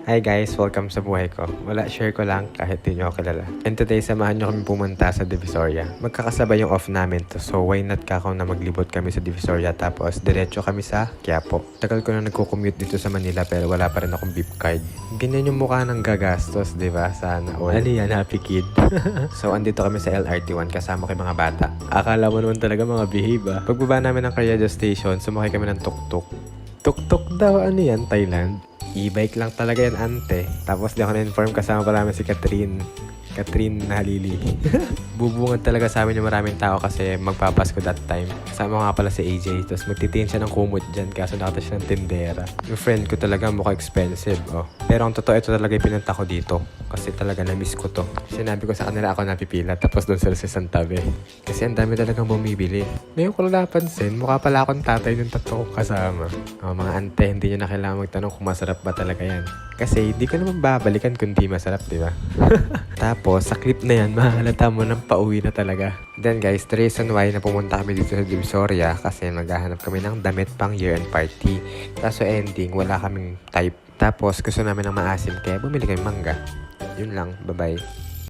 Hi guys, welcome sa buhay ko. Wala, share ko lang kahit di nyo ako kilala. And today, samahan nyo kami pumunta sa Divisoria. Magkakasabay yung off namin to, so why not kako na maglibot kami sa Divisoria tapos diretso kami sa Quiapo. Tagal ko na nagko-commute dito sa Manila pero wala pa rin akong beep card. Ganyan yung mukha ng gagastos, di ba? Sana all. Ano yan, happy kid? So, andito kami sa LRT1 kasama ko yung mga bata. Akala mo naman talaga mga behave ah. Pagbaba namin ng Carriedo Station, sumakay kami ng tuk-tuk. Tuk-tuk daw, ano yan, Thailand? E-bike lang talaga yan, ante. Tapos di ako na-inform kasama pa namin si Catherine Halili. Bubungad talaga sa amin yung maraming tao kasi magpapasko that time. Kasama ko nga pala si AJ. Tapos magtitingin siya ng kumot dyan kaso nakita siya ng tindera. Yung friend ko talaga mukha expensive. Oh. Pero ang totoo, ito talaga yung pinunta ko dito. Kasi talaga na-miss ko to. Sinabi ko sa kanila ako napipila. Tapos doon sila sa Santabe. Kasi ang dami talagang bumibili. Ngayon ko lang napansin, mukha pala akong tatay ng tatlo kong kasama. Oh, mga ante, hindi nyo na kailangan magtanong kung masarap ba talaga yan. Kasi di ko naman babalikan kung di masarap, di ba? Tapos, sa clip na yan, mahalata mo ng pauwi na talaga. Then guys, the reason why na pumunta kami dito sa Divisoria kasi maghahanap kami ng damit pang year-end party. Kaso ending, wala kaming type. Tapos, gusto namin ng maasim kaya bumili kami mangga. Yun lang, bye-bye.